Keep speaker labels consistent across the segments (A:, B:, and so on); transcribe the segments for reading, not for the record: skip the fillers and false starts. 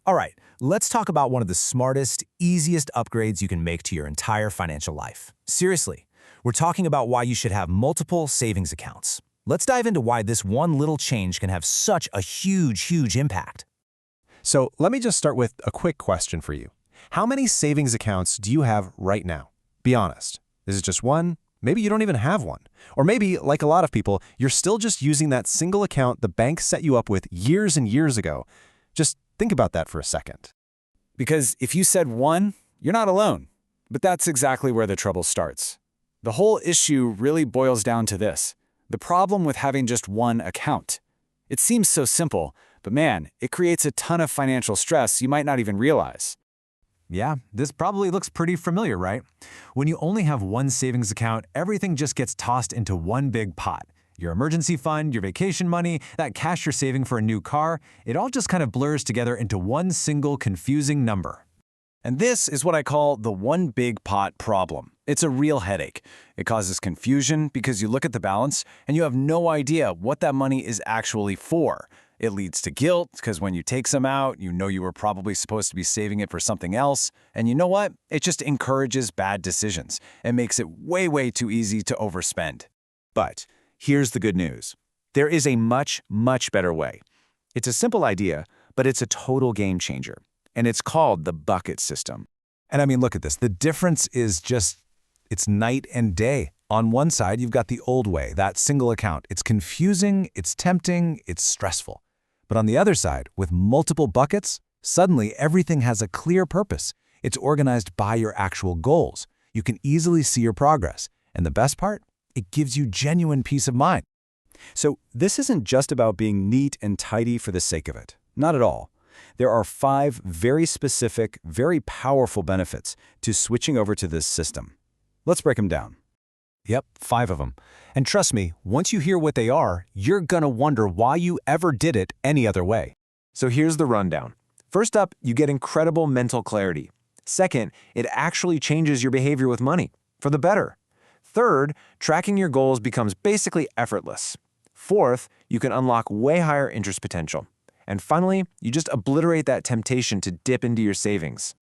A: All right, let's talk about one of the smartest, easiest upgrades you can make to your entire financial life. Seriously, we're talking about why you should have multiple savings accounts. Let's dive into why this one little change can have such a huge impact.
B: So let me just start with a quick question for you. How many savings accounts do you have right now? Be honest. Is it just one? Maybe you don't even have one. Or maybe, like a lot of people, you're still just using that single account the bank set you up with years and years ago. Just think about that for a second.
C: Because if you said one, you're not alone. But that's exactly where the trouble starts. The whole issue really boils down to this: the problem with having just one account. It seems so simple, but man, it creates a ton of financial stress you might not even realize.
A: Yeah, this probably looks pretty familiar, right? When you only have one savings account, everything just gets tossed into one big pot. Your emergency fund, your vacation money, that cash you're saving for a new car, it all just kind of blurs together into one single confusing number.
C: And this is what I call the one big pot problem. It's a real headache. It causes confusion because you look at the balance and you have no idea what that money is actually for. It leads to guilt because when you take some out, you know you were probably supposed to be saving it for something else. And you know what? It just encourages bad decisions and makes it way too easy to overspend.
D: But here's the good news. There is a much better way. It's a simple idea, but it's a total game changer. And it's called the bucket system.
A: And I mean, look at this. The difference is it's night and day. On one side, you've got the old way, that single account. It's confusing, it's tempting, it's stressful. But on the other side, with multiple buckets, suddenly everything has a clear purpose. It's organized by your actual goals. You can easily see your progress. And the best part? It gives you genuine peace of mind.
C: So this isn't just about being neat and tidy for the sake of it. Not at all. There are 5 very specific, very powerful benefits to switching over to this system. Let's break them down.
A: Yep, 5 of them. And trust me, once you hear what they are, you're gonna wonder why you ever did it any other way.
D: So here's the rundown. First up, you get incredible mental clarity. Second, it actually changes your behavior with money, for the better. Third, tracking your goals becomes basically effortless. Fourth, you can unlock way higher interest potential. And finally, you just obliterate that temptation to dip into your savings.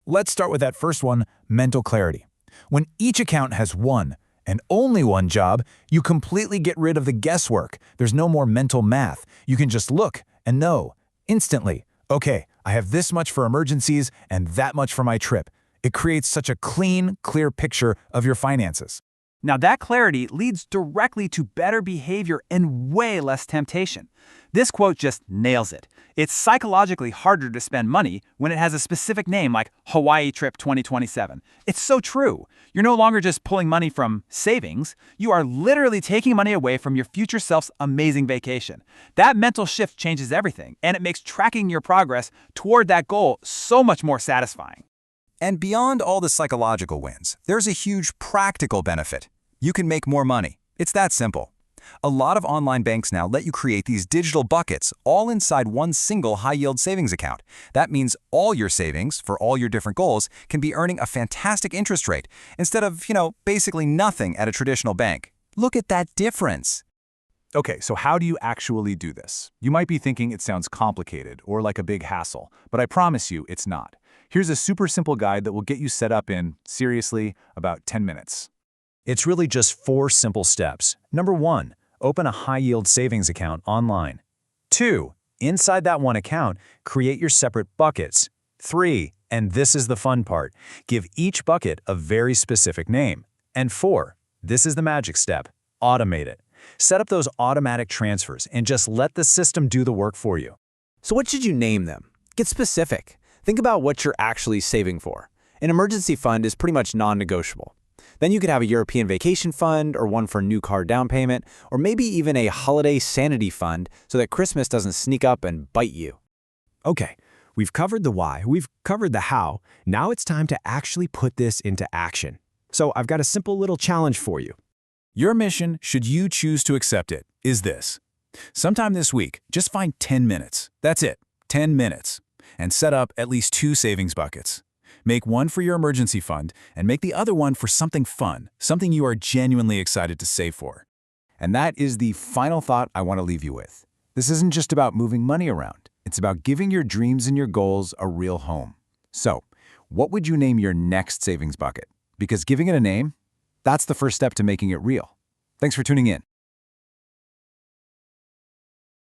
A: Let's start with that first one, mental clarity. When each account has one, and only one job, you completely get rid of the guesswork. There's no more mental math. You can just look and know instantly, okay, I have this much for emergencies and that much for my trip. It creates such a clean, clear picture of your finances.
E: Now that clarity leads directly to better behavior and way less temptation. This quote just nails it. It's psychologically harder to spend money when it has a specific name like Hawaii Trip 2027. It's so true. You're no longer just pulling money from savings. You are literally taking money away from your future self's amazing vacation. That mental shift changes everything, and it makes tracking your progress toward that goal so much more satisfying.
A: And beyond all the psychological wins, there's a huge practical benefit. You can make more money. It's that simple. A lot of online banks now let you create these digital buckets all inside one single high-yield savings account. That means all your savings for all your different goals can be earning a fantastic interest rate instead of, basically nothing at a traditional bank. Look at that difference.
C: Okay, so how do you actually do this? You might be thinking it sounds complicated or like a big hassle, but I promise you it's not. Here's a super simple guide that will get you set up in, seriously, about 10 minutes.
A: It's really just 4 simple steps. Number 1, open a high-yield savings account online. 2, inside that one account, create your separate buckets. 3, and this is the fun part, give each bucket a very specific name. And 4, this is the magic step, automate it. Set up those automatic transfers and just let the system do the work for you.
F: So what should you name them? Get specific. Think about what you're actually saving for. An emergency fund is pretty much non-negotiable. Then you could have a European vacation fund or one for a new car down payment, or maybe even a holiday sanity fund so that Christmas doesn't sneak up and bite you.
B: Okay, we've covered the why, we've covered the how. Now it's time to actually put this into action. So I've got a simple little challenge for you.
A: Your mission, should you choose to accept it, is this. Sometime this week, just find 10 minutes. That's it, 10 minutes. And set up at least 2 savings buckets. Make one for your emergency fund and make the other one for something fun, something you are genuinely excited to save for. And that is the final thought I want to leave you with. This isn't just about moving money around. It's about giving your dreams and your goals a real home. So, what would you name your next savings bucket? Because giving it a name, that's the first step to making it real. Thanks for tuning in.